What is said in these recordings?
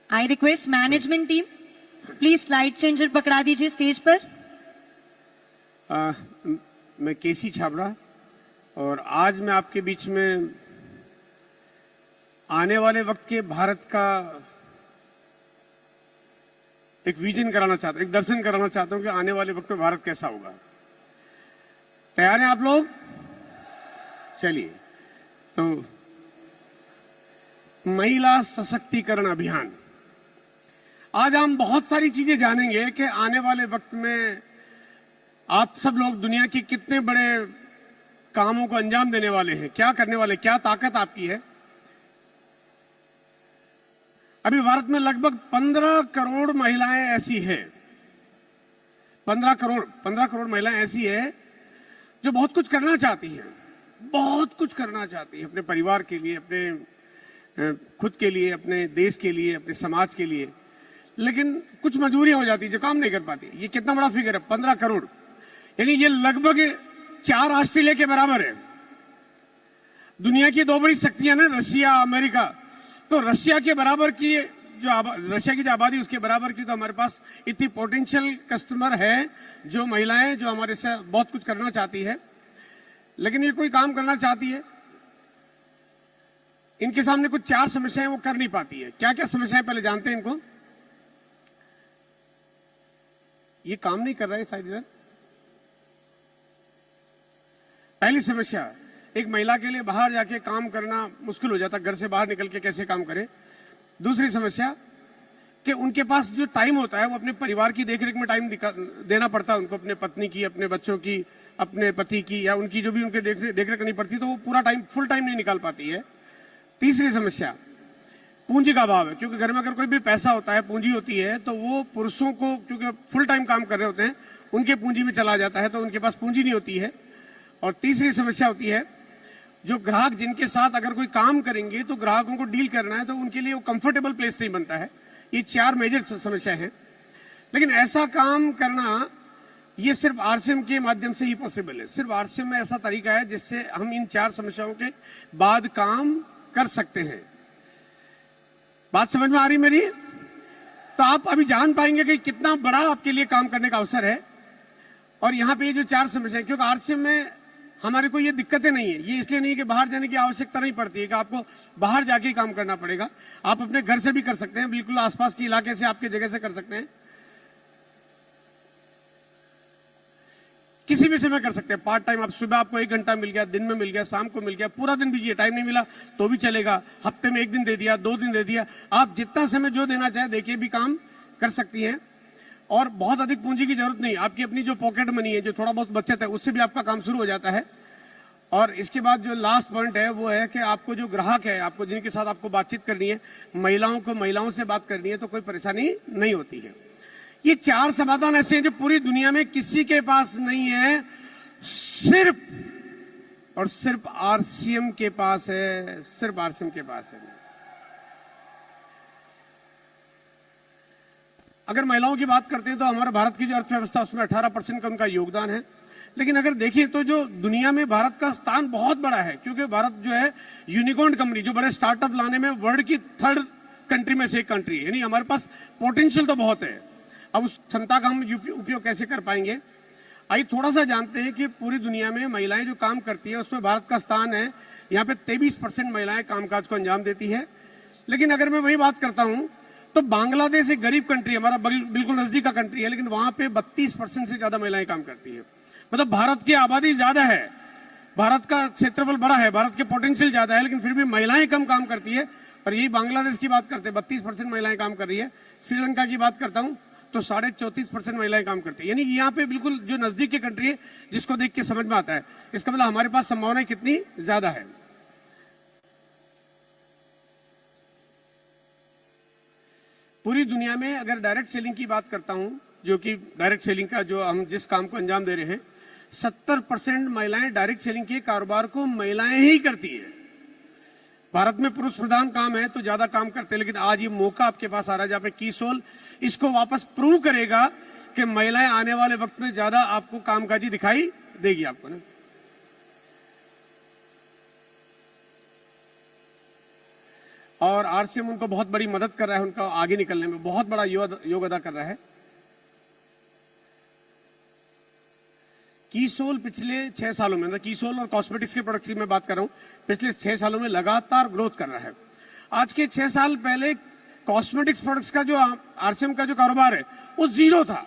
I request management team, please slide changer पकड़ा दीजिए stage पर। मैं केसी छाबड़ा और आज मैं आपके बीच में आने वाले वक्त के भारत का एक विजन कराना चाहता हूं, एक दर्शन कराना चाहता हूं कि आने वाले वक्त में भारत कैसा होगा। तैयार हैं आप लोग? चलिए, तो महिला सशक्तिकरण अभियान, आज हम बहुत सारी चीजें जानेंगे कि आने वाले वक्त में आप सब लोग दुनिया के कितने बड़े कामों को अंजाम देने वाले हैं, क्या करने वाले, क्या ताकत आपकी है। अभी भारत में लगभग 15 करोड़ महिलाएं ऐसी हैं, 15 करोड़ महिलाएं ऐसी है जो बहुत कुछ करना चाहती हैं, बहुत कुछ करना चाहती है अपने परिवार के लिए, अपने खुद के लिए, अपने देश के लिए, अपने समाज के लिए, लेकिन कुछ मजबूरियां हो जाती है जो काम नहीं कर पाती। ये कितना बड़ा फिगर है, 15 करोड़, यानी ये लगभग 4 ऑस्ट्रेलिया के बराबर है। दुनिया की 2 बड़ी शक्तियां ना, रशिया, अमेरिका, तो रशिया के बराबर की रशिया की जो आबादी उसके बराबर की तो हमारे पास इतनी पोटेंशियल कस्टमर है, जो महिलाएं जो हमारे से बहुत कुछ करना चाहती है, लेकिन ये कोई काम करना चाहती है, इनके सामने कुछ 4 समस्याएं वो कर नहीं पाती है। क्या क्या समस्याएं पहले जानते हैं इनको? ये काम नहीं कर रहा है शायद इधर। पहली समस्या, एक महिला के लिए बाहर जाके काम करना मुश्किल हो जाता, घर से बाहर निकल के कैसे काम करे। दूसरी समस्या कि उनके पास जो टाइम होता है वो अपने परिवार की देखरेख में टाइम देना पड़ता है उनको, अपने पत्नी की, अपने बच्चों की, अपने पति की, या उनकी जो भी उनके देखरेख करनी पड़ती है, तो वो पूरा टाइम, फुल टाइम नहीं निकाल पाती है। तीसरी समस्या पूंजी का अभाव है, क्योंकि घर में अगर कोई भी पैसा होता है, पूंजी होती है, तो वो पुरुषों को, क्योंकि फुल टाइम काम कर रहे होते हैं, उनके पूंजी में चला जाता है, तो उनके पास पूंजी नहीं होती है। और तीसरी समस्या होती है जो ग्राहक, जिनके साथ अगर कोई काम करेंगे तो ग्राहकों को डील करना है, तो उनके लिए वो कंफर्टेबल प्लेस नहीं बनता है। ये 4 मेजर समस्या है, लेकिन ऐसा काम करना ये सिर्फ आरसीएम के माध्यम से ही पॉसिबल है। सिर्फ आरसीएम में ऐसा तरीका है जिससे हम इन 4 समस्याओं के बाद काम कर सकते हैं। बात समझ में आ रही मेरी? तो आप अभी जान पाएंगे कि कितना बड़ा आपके लिए काम करने का अवसर है। और यहाँ पे ये जो 4 समस्या, क्योंकि आरसीएम में हमारे को ये दिक्कतें नहीं है, ये इसलिए नहीं कि बाहर जाने की आवश्यकता नहीं पड़ती है कि आपको बाहर जाके काम करना पड़ेगा, आप अपने घर से भी कर सकते हैं, बिल्कुल आसपास के इलाके से, आपके जगह से कर सकते हैं, किसी भी समय कर सकते हैं। पार्ट टाइम, आप सुबह आपको 1 घंटा मिल गया, दिन में मिल गया, शाम को मिल गया, पूरा दिन बिजी है, टाइम नहीं मिला तो भी चलेगा, हफ्ते में 1 दिन दे दिया, 2 दिन दे दिया, आप जितना समय जो देना चाहे देखिए भी काम कर सकती हैं। और बहुत अधिक पूंजी की जरूरत नहीं, आपकी अपनी जो पॉकेट मनी है, जो थोड़ा बहुत बचत है, उससे भी आपका काम शुरू हो जाता है। और इसके बाद जो लास्ट पॉइंट है वो है कि आपको जो ग्राहक है, आपको जिनके साथ आपको बातचीत करनी है, महिलाओं को महिलाओं से बात करनी है, तो कोई परेशानी नहीं होती है। ये 4 समाधान ऐसे हैं जो पूरी दुनिया में किसी के पास नहीं है, सिर्फ और सिर्फ आरसीएम के पास है, सिर्फ आरसीएम के पास है। अगर महिलाओं की बात करते हैं तो हमारे भारत की जो अर्थव्यवस्था, उसमें 18% का उनका योगदान है। लेकिन अगर देखिए तो जो दुनिया में भारत का स्थान बहुत बड़ा है, क्योंकि भारत जो है यूनिकॉर्न कंपनी, जो बड़े स्टार्टअप लाने में वर्ल्ड की 3rd कंट्री में से एक कंट्री है, यानी हमारे पास पोटेंशियल तो बहुत है। अब उस क्षमता का हम उपयोग कैसे कर पाएंगे? आइए थोड़ा सा जानते हैं कि पूरी दुनिया में महिलाएं जो काम करती है उसमें भारत का स्थान है। यहाँ पे 23% महिलाएं कामकाज को अंजाम देती है। लेकिन अगर मैं वही बात करता हूं तो बांग्लादेश एक गरीब कंट्री है, हमारा बिल्कुल नजदीक का कंट्री है, लेकिन वहां पे 32% से ज्यादा महिलाएं काम करती है। मतलब भारत की आबादी ज्यादा है, भारत का क्षेत्रफल बड़ा है, भारत के पोटेंशियल ज्यादा है, लेकिन फिर भी महिलाएं कम काम करती है। और यही बांग्लादेश की बात करते हैं, 32% महिलाएं काम कर रही है। श्रीलंका की बात करता हूं तो 34.5% महिलाएं काम करती है। यानी यहाँ पे बिल्कुल जो नजदीक की कंट्री है, जिसको देख के समझ में आता है, इसका मतलब हमारे पास संभावनाएं कितनी ज्यादा है। पूरी दुनिया में अगर डायरेक्ट सेलिंग की बात करता हूं, जो कि डायरेक्ट सेलिंग का जो हम जिस काम को अंजाम दे रहे हैं, 70% महिलाएं, डायरेक्ट सेलिंग के कारोबार को महिलाएं ही करती है। भारत में पुरुष प्रधान काम है तो ज्यादा काम करते हैं, लेकिन आज ये मौका आपके पास आ रहा है जहां पे कीसोल इसको वापस प्रूव करेगा कि महिलाएं आने वाले वक्त में ज्यादा आपको कामकाजी दिखाई देगी आपको ना। और आरसीएम उनको बहुत बड़ी मदद कर रहा है, उनका आगे निकलने में बहुत बड़ा योग अदा कर रहा है। कीसोल पिछले 6 सालों में, मतलब कीसोल और कॉस्मेटिक्स के प्रोडक्ट्स की मैं बात कर रहा हूं, पिछले 6 सालों में लगातार ग्रोथ कर रहा है। आज के 6 साल पहले कॉस्मेटिक्स प्रोडक्ट्स का जो आरसीएम का जो कारोबार है वो जीरो था,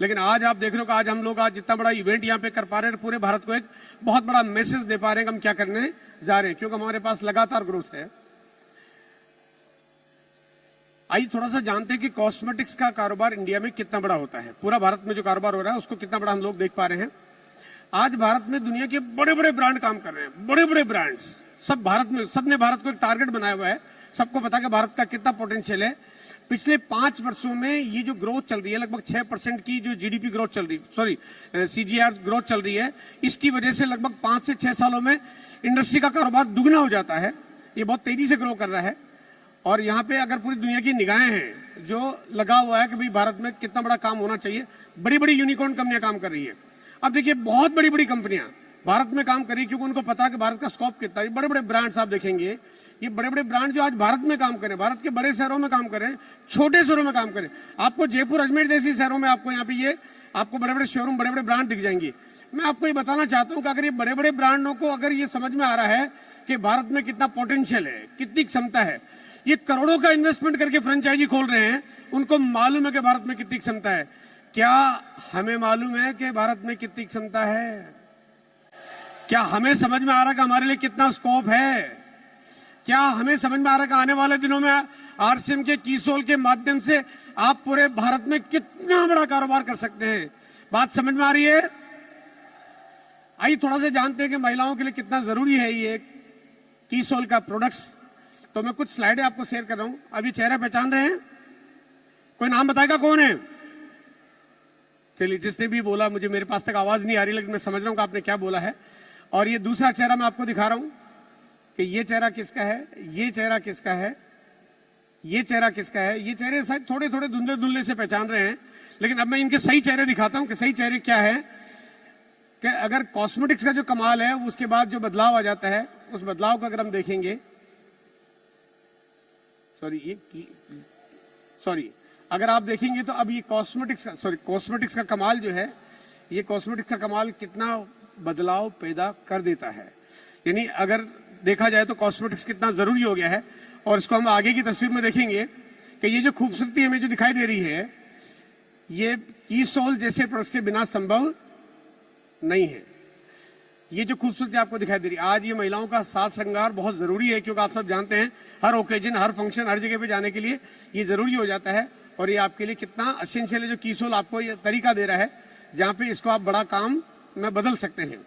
लेकिन आज आप देख रहे हो कि आज हम लोग आज जितना बड़ा इवेंट यहाँ पे कर पा रहे हैं, पूरे भारत को एक बहुत बड़ा मैसेज दे पा रहे हैं कि हम क्या करने जा रहे हैं, क्योंकि हमारे पास लगातार ग्रोथ है। आइए थोड़ा सा जानते हैं कि कॉस्मेटिक्स का कारोबार इंडिया में कितना बड़ा होता है, पूरा भारत में जो कारोबार हो रहा है उसको कितना बड़ा हम लोग देख पा रहे हैं। आज भारत में दुनिया के बड़े बड़े ब्रांड काम कर रहे हैं, बड़े बड़े ब्रांड्स सब भारत में, सबने भारत को एक टारगेट बनाया हुआ है, सबको पता कि भारत का कितना पोटेंशियल है। पिछले 5 वर्षों में ये जो ग्रोथ चल रही है, लगभग 6% की जो जीडीपी ग्रोथ चल रही, सॉरी सीजीआर ग्रोथ चल रही है, इसकी वजह से लगभग 5 से 6 सालों में इंडस्ट्री का कारोबार दुगना हो जाता है। ये बहुत तेजी से ग्रो कर रहा है और यहाँ पे अगर पूरी दुनिया की निगाहें हैं जो लगा हुआ है कि भाई भारत में कितना बड़ा काम होना चाहिए, बड़ी बड़ी यूनिकॉर्न कंपनियां काम कर रही है। अब देखिए बहुत बड़ी बड़ी कंपनियां भारत में काम कर रही है क्योंकि उनको पता है कि भारत का स्कोप कितना है। बड़े बड़े ब्रांड्स आप देखेंगे, ये बड़े बड़े ब्रांड जो आज भारत में काम करें, भारत के बड़े शहरों में काम करें, छोटे शहरों में काम करें, आपको जयपुर अजमेर जैसी शहरों में आपको यहाँ पे ये आपको बड़े बड़े शोरूम, बड़े बड़े ब्रांड दिख जाएंगे। मैं आपको ये बताना चाहता हूँ कि अगर ये बड़े बड़े ब्रांडों को अगर ये समझ में आ रहा है कि भारत में कितना पोटेंशियल है, कितनी क्षमता है, ये करोड़ों का इन्वेस्टमेंट करके फ्रेंचाइजी खोल रहे हैं, उनको मालूम है कि भारत में कितनी क्षमता है। क्या हमें मालूम है कि भारत में कितनी क्षमता है? क्या हमें समझ में आ रहा है कि हमारे लिए कितना स्कोप है? क्या हमें समझ में आ रहा है कि आने वाले दिनों में आरसीएम के कीसोल के माध्यम से आप पूरे भारत में कितना बड़ा कारोबार कर सकते हैं? बात समझ में आ रही है? आइए थोड़ा सा जानते हैं कि महिलाओं के लिए कितना जरूरी है ये कीसोल का प्रोडक्ट्स। तो मैं कुछ स्लाइडें आपको शेयर कर रहा हूं। अभी चेहरा पहचान रहे हैं? कोई नाम बताएगा कौन है? चलिए, जिसने भी बोला, मुझे मेरे पास तक आवाज नहीं आ रही, लेकिन मैं समझ रहा हूं कि आपने क्या बोला है। और ये दूसरा चेहरा मैं आपको दिखा रहा हूं कि ये चेहरा किसका है, ये चेहरा किसका है, ये चेहरा किसका है। ये चेहरे शायद थोड़े थोड़े धुंधले धुंधले से पहचान रहे हैं, लेकिन अब मैं इनके सही चेहरे दिखाता हूं कि सही चेहरे क्या है। कि अगर कॉस्मेटिक्स का जो कमाल है उसके बाद जो बदलाव आ जाता है, उस बदलाव को अगर हम देखेंगे, सॉरी अगर आप देखेंगे तो अब ये कॉस्मेटिक्स का कमाल जो है, ये कॉस्मेटिक्स का कमाल कितना बदलाव पैदा कर देता है। यानी अगर देखा जाए तो कॉस्मेटिक्स कितना जरूरी हो गया है। और इसको हम आगे की तस्वीर में देखेंगे कि ये जो खूबसूरती हमें जो दिखाई दे रही है, ये कीसोल जैसे प्रोडक्ट्स के बिना संभव नहीं है। ये जो खूबसूरती आपको दिखाई दे रही है, आज ये महिलाओं का साज श्रृंगार बहुत जरूरी है, क्योंकि आप सब जानते हैं हर ओकेजन, हर फंक्शन, हर जगह पे जाने के लिए ये जरूरी हो जाता है। और ये आपके लिए कितना एसेंशियल है जो कीसोल आपको ये तरीका दे रहा है, जहां पे इसको आप बड़ा काम में बदल सकते हैं।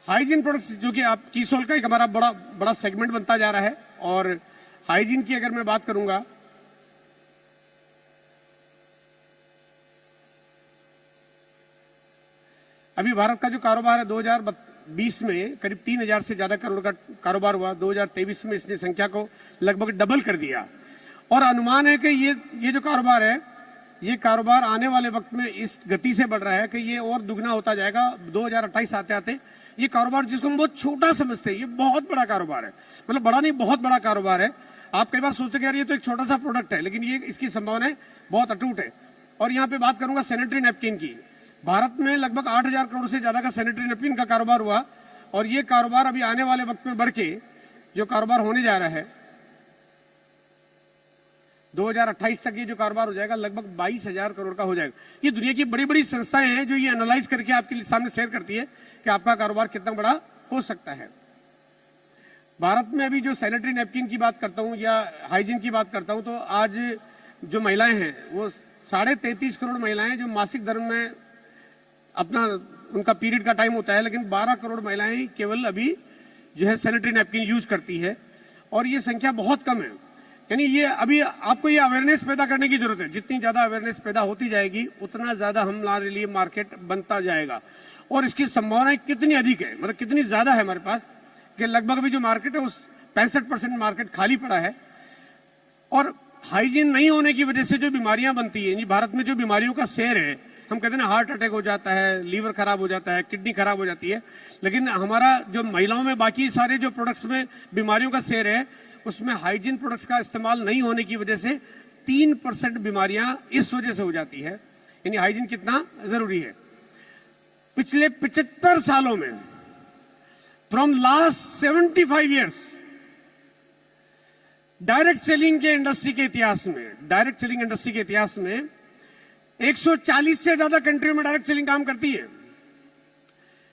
हाइजीन प्रोडक्ट्स जो कि आप कीसोल का एक हमारा बड़ा सेगमेंट बनता जा रहा है। और हाइजीन की अगर मैं बात करूंगा, अभी भारत का जो कारोबार है 2020 में करीब 3000 से ज्यादा करोड़ का कारोबार हुआ। 2023 में इसने संख्या को लगभग डबल कर दिया। और अनुमान है कि ये जो कारोबार है, ये कारोबार आने वाले वक्त में इस गति से बढ़ रहा है कि ये और दुगना होता जाएगा। 2028 आते आते ये कारोबार, जिसको हम बहुत छोटा समझते हैं, ये बहुत बड़ा कारोबार है। मतलब बड़ा नहीं, बहुत बड़ा कारोबार है। आप कई बार सोचते हैं यार ये तो एक छोटा सा प्रोडक्ट है, लेकिन ये इसकी संभावनाएं बहुत अटूट है। और यहाँ पे बात करूंगा सैनिटरी नैपकिन की। भारत में लगभग 8000 करोड़ से ज्यादा का सैनिटरी नैपकिन का कारोबार हुआ। और ये कारोबार अभी आने वाले वक्त में बढ़ के जो कारोबार होने जा रहा है, 2028 तक ये जो कारोबार हो जाएगा लगभग 22000 करोड़ का हो जाएगा। ये दुनिया की बड़ी बड़ी संस्थाएं हैं जो ये एनालाइज करके आपके सामने शेयर करती है कि आपका कारोबार कितना बड़ा हो सकता है। भारत में अभी जो सैनिटरी नैपकिन की बात करता हूं या हाइजीन की बात करता हूं, तो आज जो महिलाएं हैं वो 33.5 करोड़ महिलाएं जो मासिक धर्म में अपना उनका पीरियड का टाइम होता है, लेकिन 12 करोड़ महिलाएं केवल अभी जो है सैनिटरी नैपकिन यूज करती है। और ये संख्या बहुत कम है। यानी ये अभी आपको ये अवेयरनेस पैदा करने की जरूरत है। जितनी ज्यादा अवेयरनेस पैदा होती जाएगी उतना ज्यादा हमारे लिए मार्केट बनता जाएगा। और इसकी संभावनाएं कितनी अधिक है, मतलब कितनी ज्यादा है हमारे पास, कि लगभग अभी जो मार्केट है उस 65% मार्केट खाली पड़ा है। और हाइजीन नहीं होने की वजह से जो बीमारियां बनती है, भारत में जो बीमारियों का शेयर है हम कहते हैं ना हार्ट अटैक हो जाता है, लीवर खराब हो जाता है, किडनी खराब हो जाती है, लेकिन हमारा जो महिलाओं में बाकी सारे जो प्रोडक्ट्स में बीमारियों का शेयर है उसमें हाइजीन प्रोडक्ट्स का इस्तेमाल नहीं होने की वजह से 3% बीमारियां इस वजह से हो जाती है। यानी हाइजीन कितना जरूरी है। पिछले 75 सालों में, from last 75 years, direct selling के इंडस्ट्री के इतिहास में 140 से ज्यादा कंट्रियों में डायरेक्ट सेलिंग काम करती है।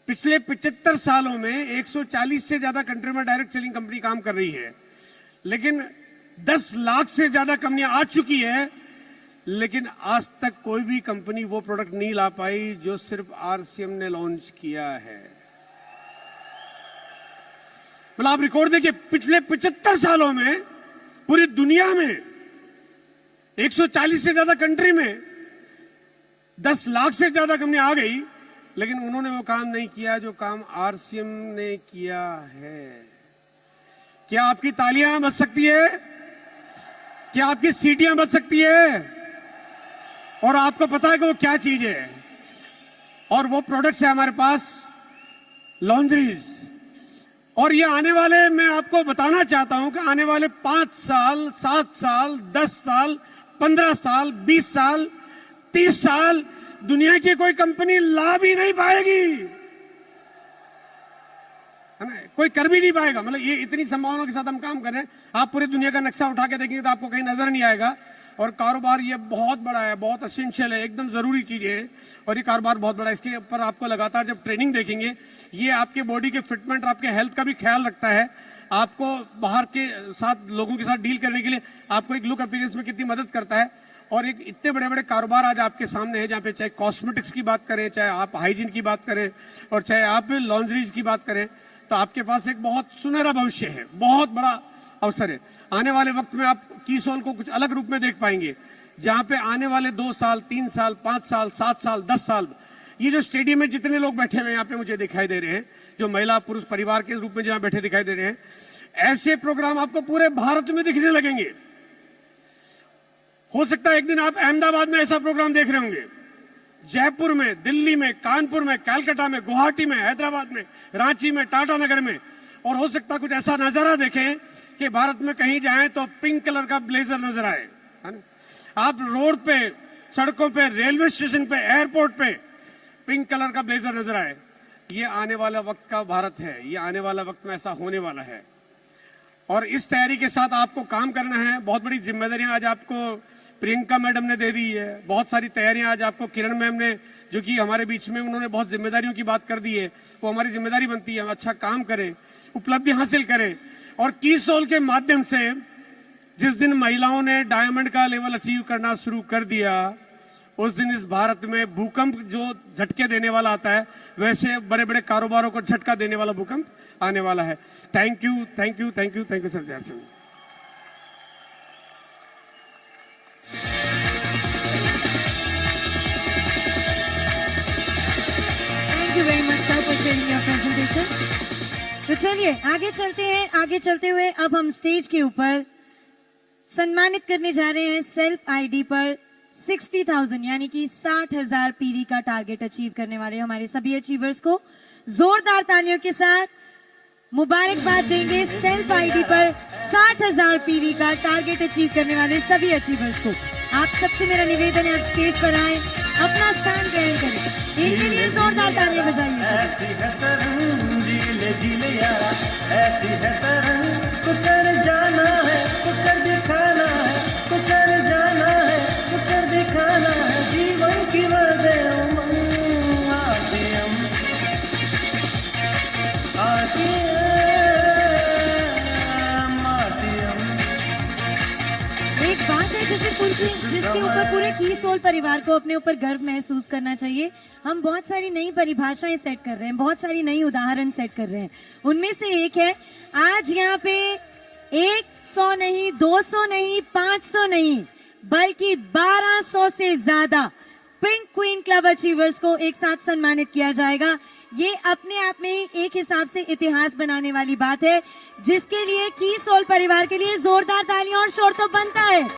पिछले 75 सालों में 140 से ज्यादा कंट्रियों में डायरेक्ट सेलिंग कंपनी काम कर रही है, लेकिन 10 लाख से ज्यादा कंपनियां आ चुकी है, लेकिन आज तक कोई भी कंपनी वो प्रोडक्ट नहीं ला पाई जो सिर्फ आरसीएम ने लॉन्च किया है। मतलब आप रिकॉर्ड देखिए, पिछले 75 सालों में पूरी दुनिया में 140 से ज्यादा कंट्री में 10 लाख से ज्यादा कंपनी आ गई, लेकिन उन्होंने वो काम नहीं किया जो काम आरसीएम ने किया है। क्या आपकी तालियां बज सकती है? क्या आपकी सीटियां बज सकती है? और आपको पता है कि वो क्या चीज है? और वो प्रोडक्ट्स है हमारे पास लॉन्ड्रीज। और ये आने वाले, मैं आपको बताना चाहता हूं कि आने वाले 5 साल, 7 साल, 10 साल, 15 साल, 20 साल, 30 साल दुनिया की कोई कंपनी ला भी नहीं पाएगी, है ना? कोई कर भी नहीं पाएगा। मतलब ये इतनी संभावनाओं के साथ हम काम कर रहे हैं। आप पूरी दुनिया का नक्शा उठा के देखेंगे तो आपको कहीं नजर नहीं आएगा। और कारोबार ये बहुत बड़ा है, बहुत असेंशियल है, एकदम जरूरी चीजें हैं। और ये कारोबार बहुत बड़ा है, इसके ऊपर आपको लगातार जब ट्रेनिंग देखेंगे, ये आपके बॉडी के फिटमेंट, आपके हेल्थ का भी ख्याल रखता है। आपको बाहर के साथ लोगों के साथ डील करने के लिए आपको एक लुक अपीयरेंस में कितनी मदद करता है। और एक इतने बड़े बड़े कारोबार आज आपके सामने है, जहाँ पे चाहे कॉस्मेटिक्स की बात करें, चाहे आप हाइजीन की बात करें, और चाहे आप लॉन्ड्रीज की बात करें, तो आपके पास एक बहुत सुनहरा भविष्य है, बहुत बड़ा अवसर है। आने वाले वक्त में आप कीसोल को कुछ अलग रूप में देख पाएंगे, जहां पे आने वाले 2 साल, 3 साल, 5 साल, 7 साल, 10 साल, ये जो स्टेडियम में जितने लोग बैठे हुए हैं यहाँ पे मुझे दिखाई दे रहे हैं, जो महिला पुरुष परिवार के रूप में जहां बैठे दिखाई दे रहे हैं, ऐसे प्रोग्राम आपको पूरे भारत में दिखने लगेंगे। हो सकता है एक दिन आप अहमदाबाद में ऐसा प्रोग्राम देख रहे होंगे, जयपुर में, दिल्ली में, कानपुर में, कलकत्ता में, गुवाहाटी में, हैदराबाद में, रांची में, टाटा नगर में। और हो सकता है कुछ ऐसा नजारा देखें कि भारत में कहीं जाएं तो पिंक कलर का ब्लेजर नजर आए, है ना? आप रोड पे, सड़कों पे, रेलवे स्टेशन पे, एयरपोर्ट पे पिंक कलर का ब्लेजर नजर आए। ये आने वाला वक्त का भारत है, ये आने वाला वक्त में ऐसा होने वाला है। और इस तैयारी के साथ आपको काम करना है। बहुत बड़ी जिम्मेदारियां आज आपको प्रियंका मैडम ने दे दी है, बहुत सारी तैयारियां आज आपको किरण मैम ने, जो कि हमारे बीच में, उन्होंने बहुत जिम्मेदारियों की बात कर दी है। वो हमारी जिम्मेदारी बनती है हम अच्छा काम करें, उपलब्धि हासिल करें। और कीसोल के माध्यम से जिस दिन महिलाओं ने डायमंड का लेवल अचीव करना शुरू कर दिया, उस दिन इस भारत में भूकंप जो झटके देने वाला आता है, वैसे बड़े बड़े कारोबारों को झटका देने वाला भूकंप आने वाला है। Thank you, thank you, thank you, thank you sir Jaisingh. Thank you very much, sir, for sharing your presentation. तो चलिए आगे चलते हैं। आगे चलते हुए अब हम स्टेज के ऊपर सम्मानित करने जा रहे हैं सेल्फ आईडी पर 60,000 यानी कि 60,000 पीवी का टारगेट अचीव करने वाले हमारे सभी अचीवर्स को जोरदार तालियों के साथ मुबारकबाद देंगे। सेल्फ आईडी पर 60,000 पीवी का टारगेट अचीव करने वाले सभी अचीवर्स को आप सबसे मेरा निवेदन है, आप स्टेज पर आए, अपना स्थान ग्रहण करें। इनके लिए जोरदार तालियां बजाइए। ऐसी है तरंग जीले जीले यारा, ऐसी है तरंग तो कर जाना है, तो कर दिखाना है, तो कर जाना है, तो कर दिखाना है। जीवन की वजह आसियम आसियम आसियम। एक बात है जिसके ऊपर पूरे कीसोल परिवार को अपने ऊपर गर्व महसूस करना चाहिए। हम बहुत सारी नई परिभाषाएं सेट कर रहे हैं, बहुत सारी नई उदाहरण सेट कर रहे हैं। उनमें से एक है, आज यहाँ पे 100 नहीं, 200 नहीं, 500 नहीं, बल्कि 1200 से ज्यादा पिंक क्वीन क्लब अचीवर्स को एक साथ सम्मानित किया जाएगा। ये अपने आप में ही एक हिसाब से इतिहास बनाने वाली बात है, जिसके लिए कीसोल परिवार के लिए जोरदार तालियां और शोर तो बनता है।